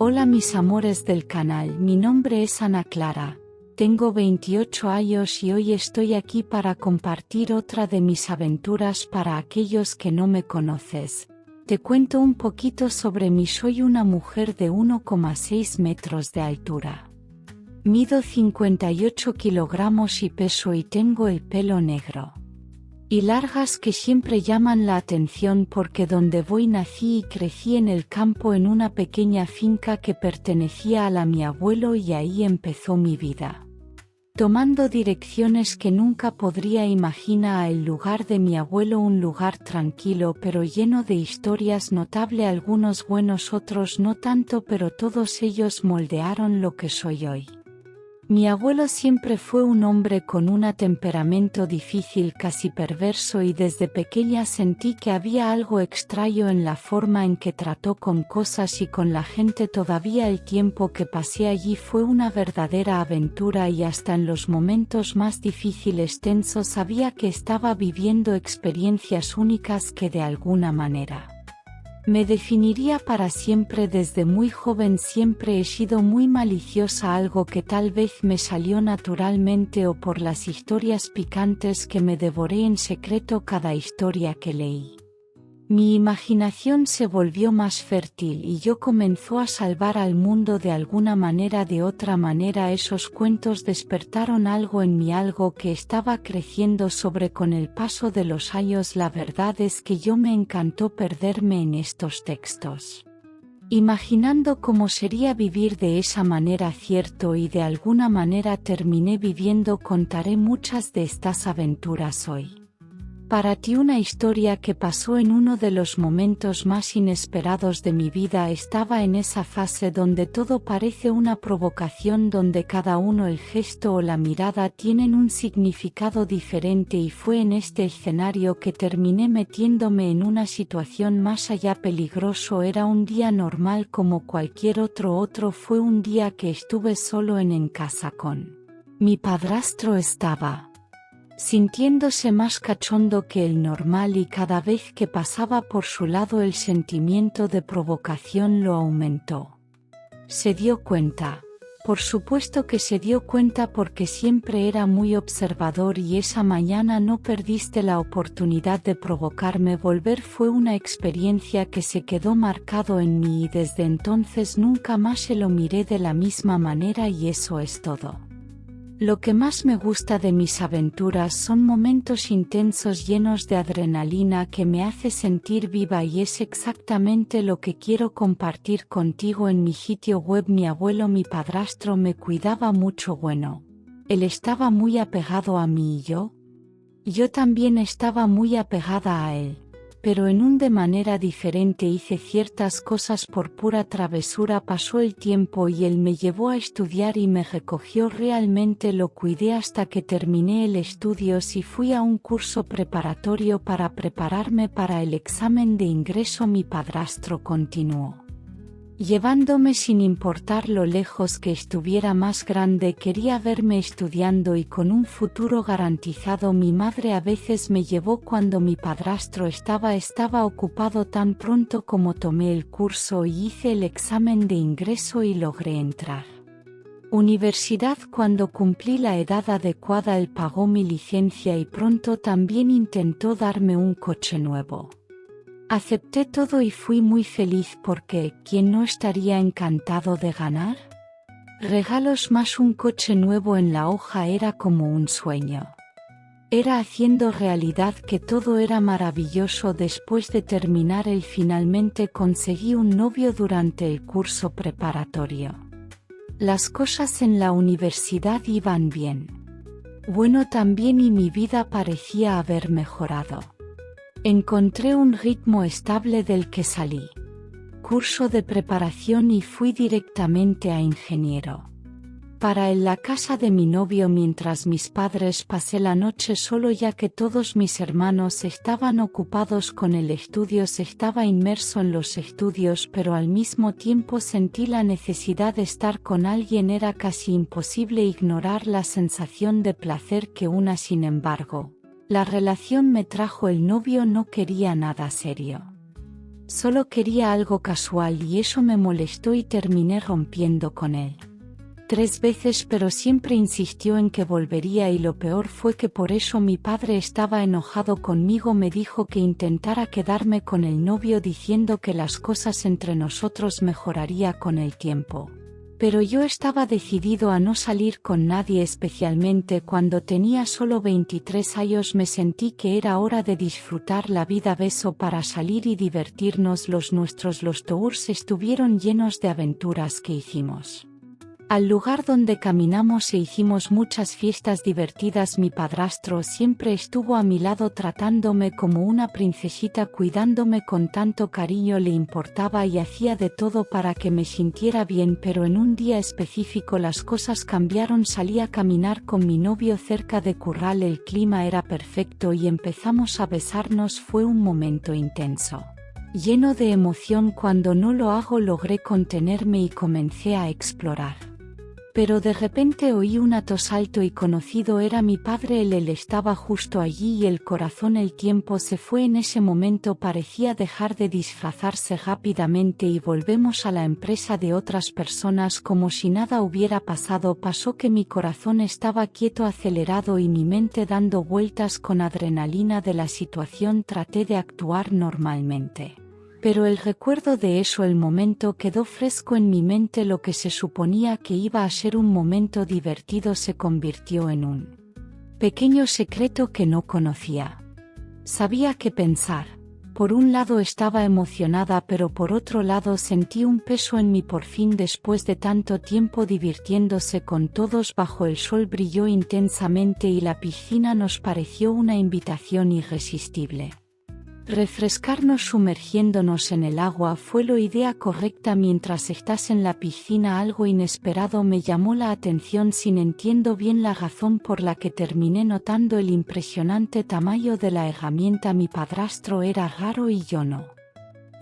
Hola mis amores del canal, mi nombre es Ana Clara, tengo 28 años y hoy estoy aquí para compartir otra de mis aventuras para aquellos que no me conoces. Te cuento un poquito sobre mí. Soy una mujer de 1,6 metros de altura. Mido 58 kilogramos y peso y tengo el pelo negro y largas que siempre llaman la atención porque donde voy nací y crecí en el campo en una pequeña finca que pertenecía a mi abuelo y ahí empezó mi vida. Tomando direcciones que nunca podría imaginar. El lugar de mi abuelo, un lugar tranquilo pero lleno de historias notables, algunos buenos, otros no tanto, pero todos ellos moldearon lo que soy hoy. Mi abuelo siempre fue un hombre con un temperamento difícil, casi perverso, y desde pequeña sentí que había algo extraño en la forma en que trató con cosas y con la gente. Todavía el tiempo que pasé allí fue una verdadera aventura y hasta en los momentos más difíciles, tensos, sabía que estaba viviendo experiencias únicas que de alguna manera me definiría para siempre. Desde muy joven siempre he sido muy maliciosa, algo que tal vez me salió naturalmente o por las historias picantes que me devoré en secreto cada historia que leí. Mi imaginación se volvió más fértil y yo comenzó a salvar al mundo de alguna manera. De otra manera, esos cuentos despertaron algo en mí, algo que estaba creciendo sobre con el paso de los años. La verdad es que yo me encantó perderme en estos textos, imaginando cómo sería vivir de esa manera, cierto, y de alguna manera terminé viviendo. Contaré muchas de estas aventuras hoy. Para ti una historia que pasó en uno de los momentos más inesperados de mi vida. Estaba en esa fase donde todo parece una provocación, donde cada uno, el gesto o la mirada tienen un significado diferente, y fue en este escenario que terminé metiéndome en una situación más allá peligroso. Era un día normal como cualquier otro. Fue un día que estuve solo en casa con mi padrastro. Estaba sintiéndose más cachondo que el normal y cada vez que pasaba por su lado el sentimiento de provocación lo aumentó. ¿Se dio cuenta? Por supuesto que se dio cuenta, porque siempre era muy observador y esa mañana no perdiste la oportunidad de provocarme. Volver fue una experiencia que se quedó marcado en mí y desde entonces nunca más se lo miré de la misma manera, y eso es todo. Lo que más me gusta de mis aventuras son momentos intensos llenos de adrenalina que me hace sentir viva, y es exactamente lo que quiero compartir contigo en mi sitio web. Mi abuelo, mi padrastro, me cuidaba mucho. Bueno, él estaba muy apegado a mí y yo también estaba muy apegada a él. Pero de manera diferente. Hice ciertas cosas por pura travesura. Pasó el tiempo y él me llevó a estudiar y me recogió. Realmente lo cuidé hasta que terminé el estudios y fui a un curso preparatorio para prepararme para el examen de ingreso. Mi padrastro continuó llevándome sin importar lo lejos que estuviera. Más grande quería verme estudiando y con un futuro garantizado. Mi madre a veces me llevó cuando mi padrastro estaba ocupado. Tan pronto como tomé el curso y hice el examen de ingreso y logré entrar universidad cuando cumplí la edad adecuada, él pagó mi licencia y pronto también intentó darme un coche nuevo. Acepté todo y fui muy feliz porque, ¿quién no estaría encantado de ganar regalos más un coche nuevo en la hoja? Era como un sueño. Era haciendo realidad que todo era maravilloso. Después de terminar finalmente conseguí un novio durante el curso preparatorio. Las cosas en la universidad iban bien. Bueno, también, y mi vida parecía haber mejorado. Encontré un ritmo estable del que salí curso de preparación y fui directamente a ingeniero. Para en la casa de mi novio, mientras mis padres, pasé la noche solo ya que todos mis hermanos estaban ocupados con el estudio. Estaba inmerso en los estudios, pero al mismo tiempo sentí la necesidad de estar con alguien. Era casi imposible ignorar la sensación de placer que sin embargo, la relación me trajo. El novio no quería nada serio. Solo quería algo casual y eso me molestó y terminé rompiendo con él. 3 veces, pero siempre insistió en que volvería y lo peor fue que por eso mi padre estaba enojado conmigo. Me dijo que intentara quedarme con el novio diciendo que las cosas entre nosotros mejoraría con el tiempo. Pero yo estaba decidido a no salir con nadie, especialmente cuando tenía solo 23 años. Me sentí que era hora de disfrutar la vida. Beso para salir y divertirnos. Los tours estuvieron llenos de aventuras que hicimos. Al lugar donde caminamos e hicimos muchas fiestas divertidas. Mi padrastro siempre estuvo a mi lado tratándome como una princesita, cuidándome con tanto cariño. Le importaba y hacía de todo para que me sintiera bien, pero en un día específico las cosas cambiaron. Salí a caminar con mi novio cerca de Curral. El clima era perfecto y empezamos a besarnos. Fue un momento intenso, lleno de emoción. Cuando no lo hago logré contenerme y comencé a explorar. Pero de repente oí una tos alto y conocido. Era mi padre. Él estaba justo allí y el tiempo se fue en ese momento. Parecía dejar de disfrazarse rápidamente y volvemos a la empresa de otras personas como si nada hubiera pasado. Pasó que mi corazón estaba quieto, acelerado y mi mente dando vueltas con adrenalina de la situación. Traté de actuar normalmente, pero el recuerdo de eso, el momento, quedó fresco en mi mente. Lo que se suponía que iba a ser un momento divertido se convirtió en un pequeño secreto que no conocía. Sabía qué pensar. Por un lado estaba emocionada, pero por otro lado sentí un peso en mí. Por fin, después de tanto tiempo divirtiéndose con todos bajo el sol, brilló intensamente y la piscina nos pareció una invitación irresistible. Refrescarnos sumergiéndonos en el agua fue la idea correcta. Mientras estás en la piscina, algo inesperado me llamó la atención. Sin entiendo bien la razón por la que terminé notando el impresionante tamaño de la herramienta. Mi padrastro era raro y yo no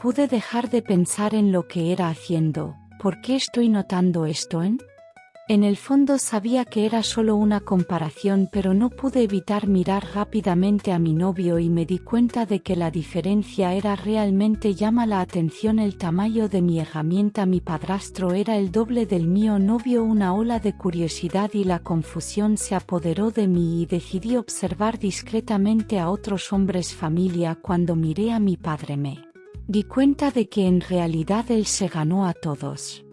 pude dejar de pensar en lo que era haciendo. ¿Por qué estoy notando esto En el fondo sabía que era solo una comparación, pero no pude evitar mirar rápidamente a mi novio y me di cuenta de que la diferencia era realmente llama la atención. El tamaño de mi herramienta. Mi padrastro era el doble del mío. Novio. Una ola de curiosidad y la confusión se apoderó de mí y decidí observar discretamente a otros hombres familia. Cuando miré a mi padre me di cuenta de que en realidad él se ganó a todos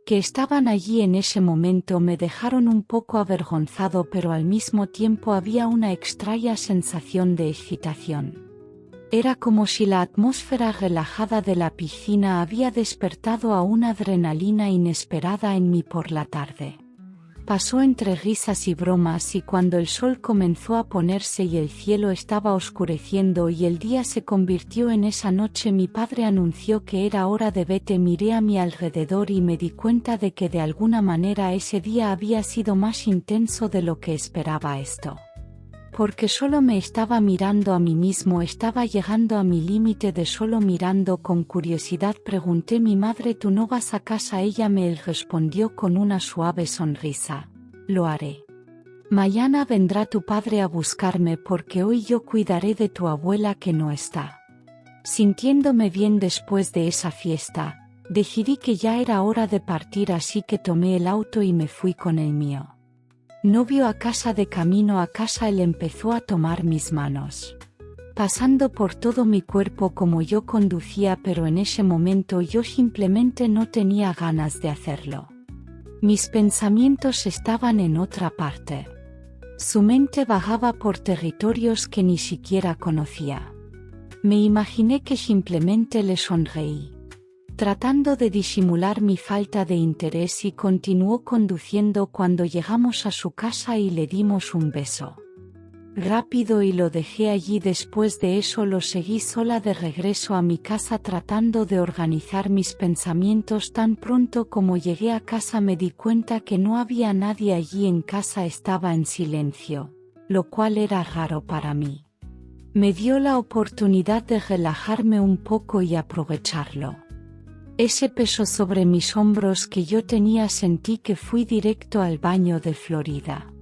que estaban allí en ese momento. Me dejaron un poco avergonzado, pero al mismo tiempo había una extraña sensación de excitación. Era como si la atmósfera relajada de la piscina había despertado a una adrenalina inesperada en mí. Por la tarde pasó entre risas y bromas, y cuando el sol comenzó a ponerse y el cielo estaba oscureciendo y el día se convirtió en esa noche, mi padre anunció que era hora de vete. Miré a mi alrededor y me di cuenta de que de alguna manera ese día había sido más intenso de lo que esperaba. Porque solo me estaba mirando a mí mismo. Estaba llegando a mi límite de solo mirando. Con curiosidad pregunté: mi madre, ¿tú no vas a casa? Ella me respondió con una suave sonrisa: lo haré. Mañana vendrá tu padre a buscarme porque hoy yo cuidaré de tu abuela que no está. Sintiéndome bien después de esa fiesta, decidí que ya era hora de partir, así que tomé el auto y me fui con el mío novio a casa. De camino a casa él empezó a tomar mis manos, pasando por todo mi cuerpo como yo conducía, pero en ese momento yo simplemente no tenía ganas de hacerlo. Mis pensamientos estaban en otra parte. Su mente vagaba por territorios que ni siquiera conocía. Me imaginé que simplemente le sonreí, tratando de disimular mi falta de interés, y continuó conduciendo. Cuando llegamos a su casa y le dimos un beso rápido y lo dejé allí. Después de eso lo seguí sola de regreso a mi casa, tratando de organizar mis pensamientos. Tan pronto como llegué a casa me di cuenta que no había nadie allí en casa. Estaba en silencio, lo cual era raro para mí. Me dio la oportunidad de relajarme un poco y aprovecharlo. Ese peso sobre mis hombros que yo tenía, sentí que fui directo al baño de Florida.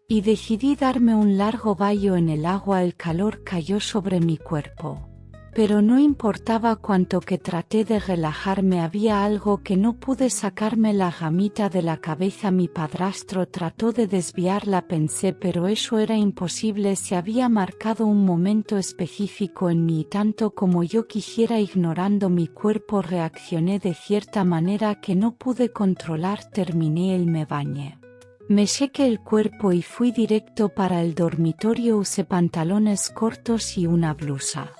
Y decidí darme un largo baño en el agua. El calor cayó sobre mi cuerpo, Pero no importaba cuánto que traté de relajarme, había algo que no pude sacarme la ramita de la cabeza. Mi padrastro trató de desviarla, pensé, pero eso era imposible. Se había marcado un momento específico en mí y tanto como yo quisiera, ignorando mi cuerpo, reaccioné de cierta manera que no pude controlar. Terminé y me bañé. Me sequé el cuerpo y fui directo para el dormitorio. Usé pantalones cortos y una blusa.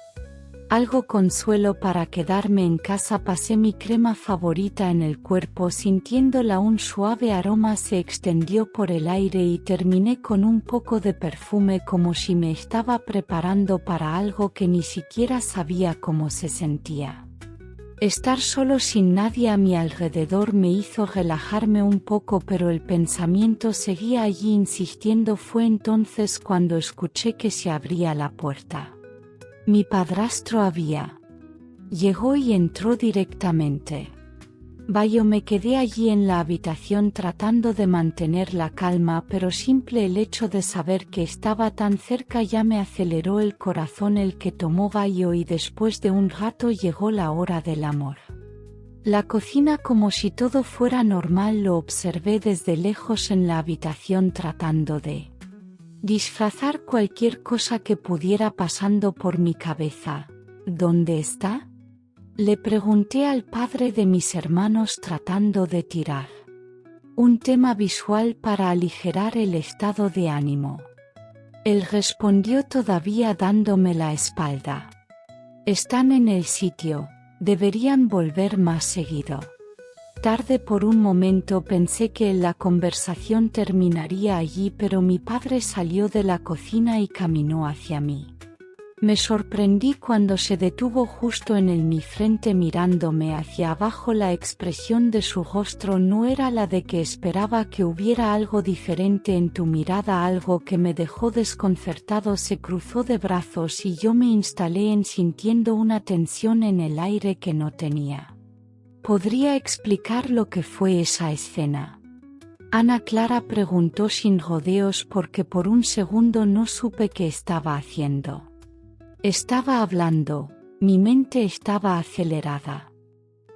Algo consuelo para quedarme en casa. Pasé mi crema favorita en el cuerpo, sintiéndola. Un suave aroma se extendió por el aire y terminé con un poco de perfume, como si me estaba preparando para algo que ni siquiera sabía cómo se sentía. Estar solo sin nadie a mi alrededor me hizo relajarme un poco, pero el pensamiento seguía allí insistiendo. Fue entonces cuando escuché que se abría la puerta. Mi padrastro llegó y entró directamente. Yo me quedé allí en la habitación tratando de mantener la calma, pero simple el hecho de saber que estaba tan cerca ya me aceleró el corazón. El que tomó gallo, y después de un rato llegó la hora del amor. La cocina, como si todo fuera normal, lo observé desde lejos en la habitación tratando de disfrazar cualquier cosa que pudiera pasando por mi cabeza. ¿Dónde está?, le pregunté al padre de mis hermanos, tratando de tirar un tema visual para aligerar el estado de ánimo. Él respondió, todavía dándome la espalda: están en el sitio, deberían volver más seguido. Tarde. Por un momento pensé que la conversación terminaría allí, pero mi padre salió de la cocina y caminó hacia mí. Me sorprendí cuando se detuvo justo en mi frente, mirándome hacia abajo. La expresión de su rostro no era la de que esperaba. Que hubiera algo diferente en tu mirada, algo que me dejó desconcertado. Se cruzó de brazos y yo me instalé sintiendo una tensión en el aire que no tenía. ¿Podría explicar lo que fue esa escena?, Ana Clara preguntó sin rodeos, porque por un segundo no supe qué estaba haciendo. Estaba hablando, mi mente estaba acelerada.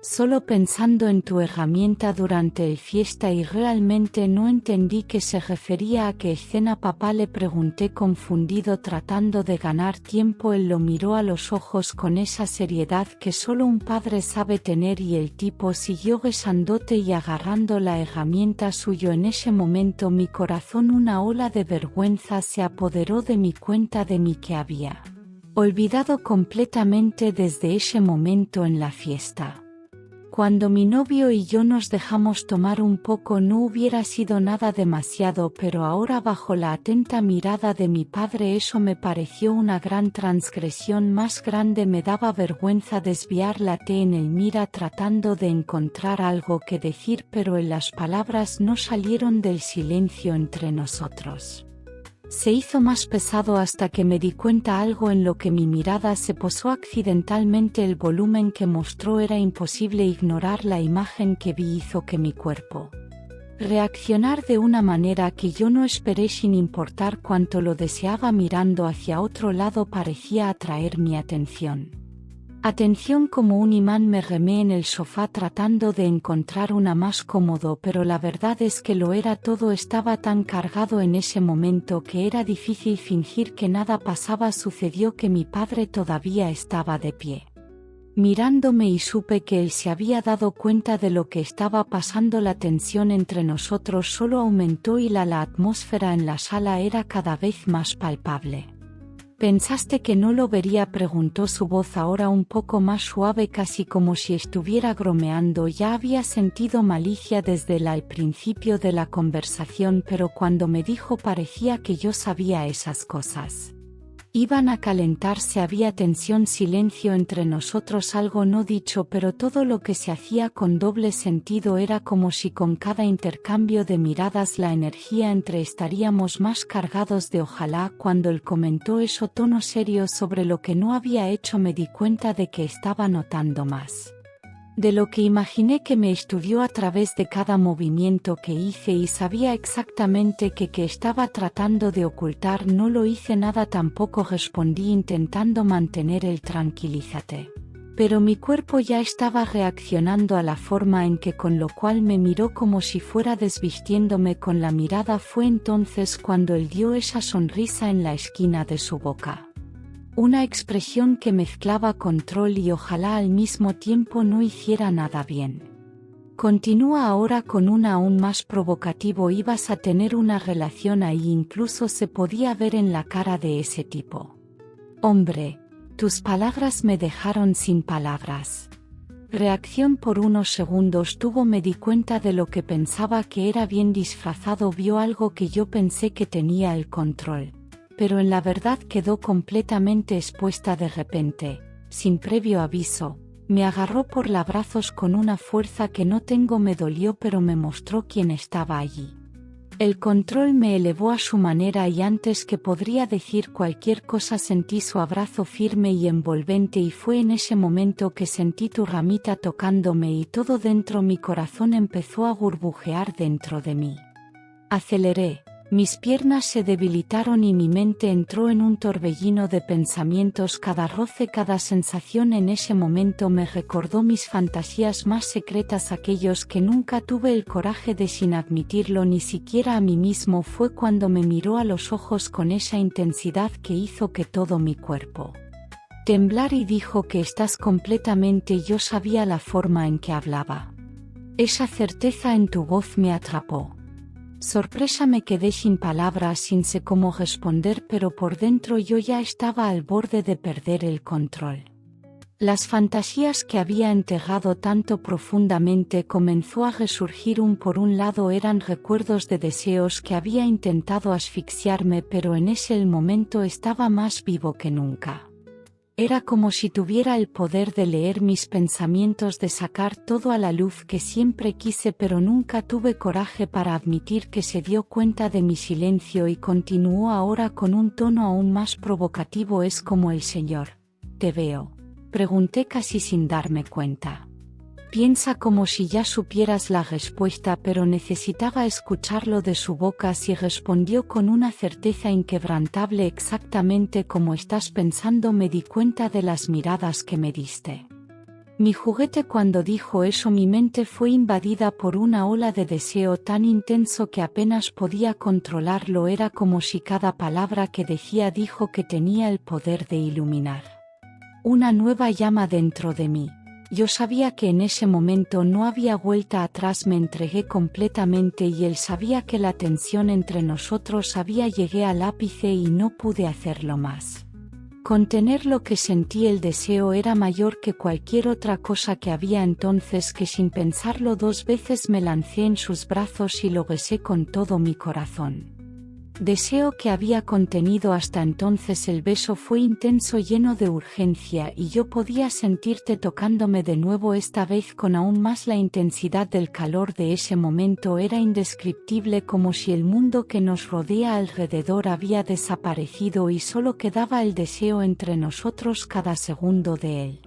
Solo pensando en tu herramienta durante el fiesta, y realmente no entendí que se refería a qué escena. Papá, le pregunté confundido, tratando de ganar tiempo. Él lo miró a los ojos con esa seriedad que solo un padre sabe tener, y el tipo siguió besándote y agarrando la herramienta suyo. En ese momento mi corazón, una ola de vergüenza se apoderó de mi cuenta de mí, que había olvidado completamente desde ese momento en la fiesta. Cuando mi novio y yo nos dejamos tomar un poco, no hubiera sido nada demasiado, pero ahora, bajo la atenta mirada de mi padre, eso me pareció una gran transgresión. Más grande, me daba vergüenza desviar la T en el mira, tratando de encontrar algo que decir, pero las palabras no salieron del silencio entre nosotros. Se hizo más pesado hasta que me di cuenta algo en lo que mi mirada se posó accidentalmente. El volumen que mostró era imposible ignorar. La imagen que vi hizo que mi cuerpo reaccionara de una manera que yo no esperé, sin importar cuánto lo deseaba. Mirando hacia otro lado parecía atraer mi atención. Como un imán. Me remé en el sofá tratando de encontrar una más cómodo, pero la verdad es que lo era todo. Estaba tan cargado en ese momento que era difícil fingir que nada pasaba. Sucedió que mi padre todavía estaba de pie, mirándome, y supe que él se había dado cuenta de lo que estaba pasando. La tensión entre nosotros solo aumentó y la atmósfera en la sala era cada vez más palpable. ¿Pensaste que no lo vería?, preguntó, su voz ahora un poco más suave, casi como si estuviera bromeando. Ya había sentido malicia desde el principio de la conversación, pero cuando me dijo parecía que yo sabía esas cosas iban a calentarse. Había tensión, silencio entre nosotros, algo no dicho, pero todo lo que se hacía con doble sentido. Era como si con cada intercambio de miradas la energía entre estaríamos más cargados de ojalá. Cuando él comentó eso, tono serio, sobre lo que no había hecho, me di cuenta de que estaba notando más De lo que imaginé que me estudió a través de cada movimiento que hice y sabía exactamente que estaba tratando de ocultar. No lo hice nada, tampoco respondí intentando mantener el tranquilízate. Pero mi cuerpo ya estaba reaccionando a la forma en que, con lo cual me miró como si fuera desvistiéndome con la mirada. Fue entonces cuando él dio esa sonrisa en la esquina de su boca. Una expresión que mezclaba control y ojalá al mismo tiempo no hiciera nada bien. Continúa ahora con una aún más provocativo. Ibas a tener una relación ahí, incluso se podía ver en la cara de ese tipo. Hombre, tus palabras me dejaron sin palabras. Reacción por unos segundos tuvo. Me di cuenta de lo que pensaba que era bien disfrazado. Vio algo que yo pensé que tenía el control. Pero en la verdad quedó completamente expuesta de repente, sin previo aviso. Me agarró por los brazos con una fuerza que no tengo. Me dolió, pero me mostró quién estaba allí. El control me elevó a su manera y antes que podría decir cualquier cosa sentí su abrazo firme y envolvente y fue en ese momento que sentí tu ramita tocándome y todo dentro mi corazón empezó a burbujear dentro de mí. Aceleré. Mis piernas se debilitaron y mi mente entró en un torbellino de pensamientos. Cada roce, cada sensación en ese momento me recordó mis fantasías más secretas, aquellos que nunca tuve el coraje de, sin admitirlo ni siquiera a mí mismo. Fue cuando me miró a los ojos con esa intensidad que hizo que todo mi cuerpo temblar y dijo que estás completamente. Yo sabía la forma en que hablaba. Esa certeza en tu voz me atrapó. Sorpresa, me quedé sin palabras, sin sé cómo responder, pero por dentro yo ya estaba al borde de perder el control. Las fantasías que había enterrado tanto profundamente comenzó a resurgir. Por un lado eran recuerdos de deseos que había intentado asfixiarme, pero en ese momento estaba más vivo que nunca. Era como si tuviera el poder de leer mis pensamientos, de sacar todo a la luz que siempre quise, pero nunca tuve coraje para admitir que se dio cuenta de mi silencio y continuó ahora con un tono aún más provocativo. Es como el Señor. ¿Te veo? Pregunté casi sin darme cuenta. Piensa como si ya supieras la respuesta, pero necesitaba escucharlo de su boca. Sí, respondió con una certeza inquebrantable, exactamente como estás pensando. Me di cuenta de las miradas que me diste. Mi juguete. Cuando dijo eso mi mente fue invadida por una ola de deseo tan intenso que apenas podía controlarlo. Era como si cada palabra que decía dijo que tenía el poder de iluminar una nueva llama dentro de mí. Yo sabía que en ese momento no había vuelta atrás. Me entregué completamente y él sabía que la tensión entre nosotros llegué al ápice y no pude hacerlo más. Contener lo que sentí. El deseo era mayor que cualquier otra cosa que había entonces, que sin pensarlo dos veces me lancé en sus brazos y lo besé con todo mi corazón. Deseo que había contenido hasta entonces. El beso fue intenso, lleno de urgencia, y yo podía sentirte tocándome de nuevo, esta vez con aún más la intensidad del calor de ese momento. Era indescriptible, como si el mundo que nos rodea alrededor había desaparecido y solo quedaba el deseo entre nosotros, cada segundo de él.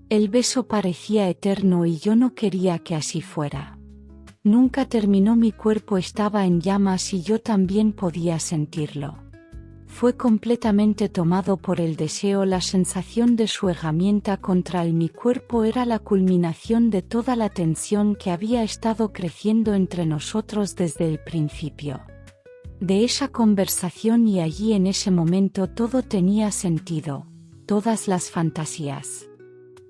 El beso parecía eterno y yo no quería que así fuera. Nunca terminó. Mi cuerpo estaba en llamas y yo también podía sentirlo. Fue completamente tomado por el deseo. La sensación de su herramienta contra mi cuerpo era la culminación de toda la tensión que había estado creciendo entre nosotros desde el principio de esa conversación, y allí en ese momento todo tenía sentido. Todas las fantasías,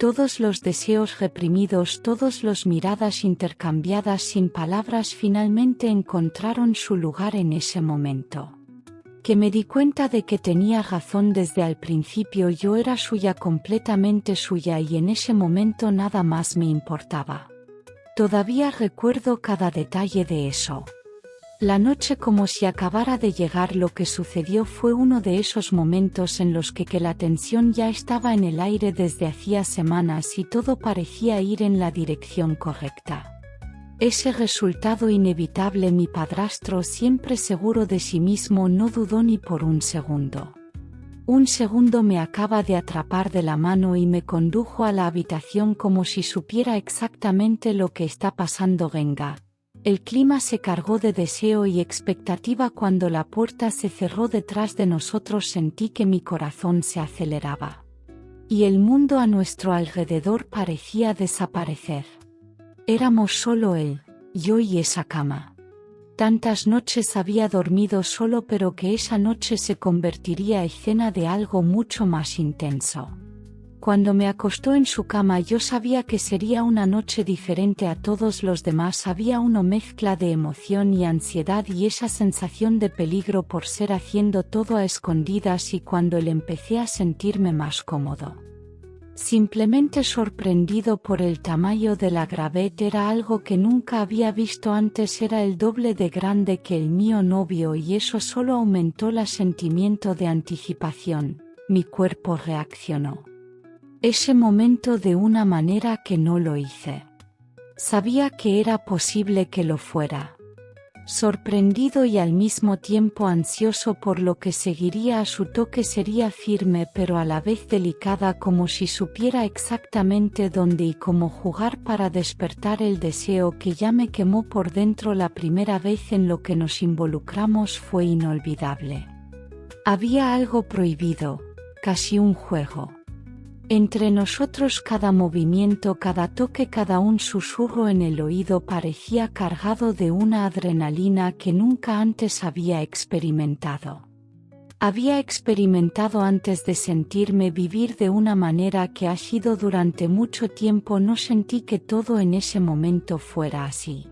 todos los deseos reprimidos, todas las miradas intercambiadas sin palabras finalmente encontraron su lugar en ese momento. Que me di cuenta de que tenía razón desde el principio. Yo era suya, completamente suya, y en ese momento nada más me importaba. Todavía recuerdo cada detalle de eso. La noche, como si acabara de llegar. Lo que sucedió fue uno de esos momentos en los que la tensión ya estaba en el aire desde hacía semanas y todo parecía ir en la dirección correcta. Ese resultado inevitable. Mi padrastro, siempre seguro de sí mismo, no dudó ni por un segundo. Un segundo me acaba de atrapar de la mano y me condujo a la habitación como si supiera exactamente lo que está pasando. Venga. El clima se cargó de deseo y expectativa cuando la puerta se cerró detrás de nosotros. Sentí que mi corazón se aceleraba. Y el mundo a nuestro alrededor parecía desaparecer. Éramos solo él, yo y esa cama. Tantas noches había dormido solo, pero que esa noche se convertiría en escena de algo mucho más intenso. Cuando me acostó en su cama yo sabía que sería una noche diferente a todos los demás. Había una mezcla de emoción y ansiedad y esa sensación de peligro por ser haciendo todo a escondidas, y cuando empecé a sentirme más cómodo. Simplemente sorprendido por el tamaño de la gravedad. Era algo que nunca había visto antes, era el doble de grande que el mío novio, y eso solo aumentó el sentimiento de anticipación. Mi cuerpo reaccionó. Ese momento de una manera que no lo hice. Sabía que era posible que lo fuera. Sorprendido y al mismo tiempo ansioso por lo que seguiría a su toque. Sería firme pero a la vez delicada, como si supiera exactamente dónde y cómo jugar para despertar el deseo que ya me quemó por dentro. La primera vez en lo que nos involucramos fue inolvidable. Había algo prohibido, casi un juego. Entre nosotros cada movimiento, cada toque, cada un susurro en el oído parecía cargado de una adrenalina que nunca antes había experimentado. Había experimentado antes de sentirme vivir de una manera que ha sido durante mucho tiempo. No sentí que todo en ese momento fuera así.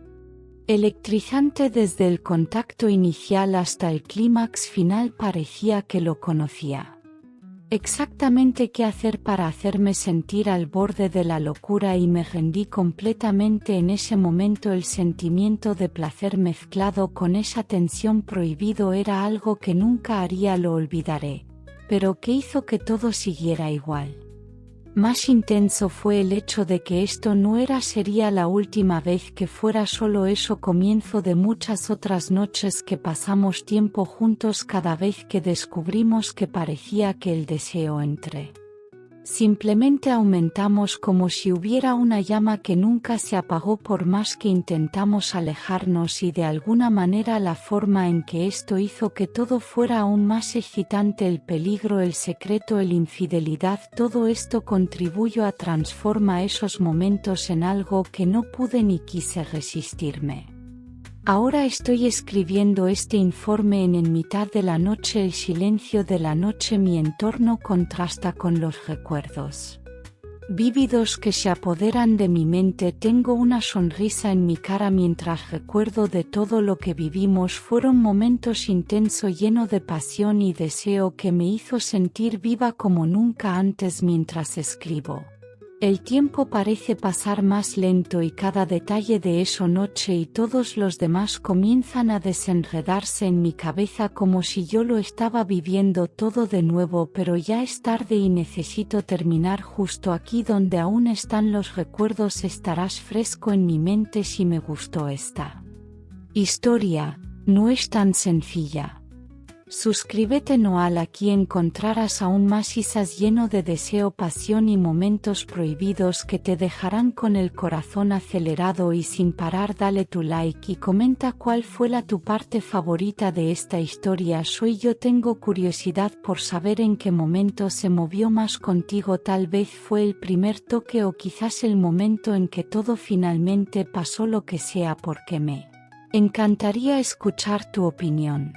Electrizante desde el contacto inicial hasta el clímax final. Parecía que lo conocía. Exactamente qué hacer para hacerme sentir al borde de la locura, y me rendí completamente en ese momento. El sentimiento de placer mezclado con esa tensión prohibido era algo que nunca haría. Lo olvidaré, pero que hizo que todo siguiera igual. Más intenso fue el hecho de que esto no sería la última vez, que fuera solo eso, comienzo de muchas otras noches que pasamos tiempo juntos. Cada vez que descubrimos que parecía que el deseo entre simplemente aumentamos, como si hubiera una llama que nunca se apagó por más que intentamos alejarnos, y de alguna manera la forma en que esto hizo que todo fuera aún más excitante. El peligro, el secreto, la infidelidad, todo esto contribuyó a transformar esos momentos en algo que no pude ni quise resistirme. Ahora estoy escribiendo este informe en mitad de la noche. El silencio de la noche, mi entorno contrasta con los recuerdos vívidos que se apoderan de mi mente. Tengo una sonrisa en mi cara mientras recuerdo de todo lo que vivimos. Fueron momentos intensos, llenos de pasión y deseo, que me hizo sentir viva como nunca antes. Mientras escribo, el tiempo parece pasar más lento, y cada detalle de esa noche y todos los demás comienzan a desenredarse en mi cabeza, como si yo lo estaba viviendo todo de nuevo. Pero ya es tarde y necesito terminar. Justo aquí donde aún están los recuerdos estarás fresco en mi mente. Si me gustó esta historia, no es tan sencilla. Suscríbete Noal. Aquí encontrarás aún más isas lleno de deseo, pasión y momentos prohibidos que te dejarán con el corazón acelerado y sin parar. Dale tu like y comenta cuál fue tu parte favorita de esta historia. Yo tengo curiosidad por saber en qué momento se movió más contigo. Tal vez fue el primer toque, o quizás el momento en que todo finalmente pasó. Lo que sea, porque me encantaría escuchar tu opinión.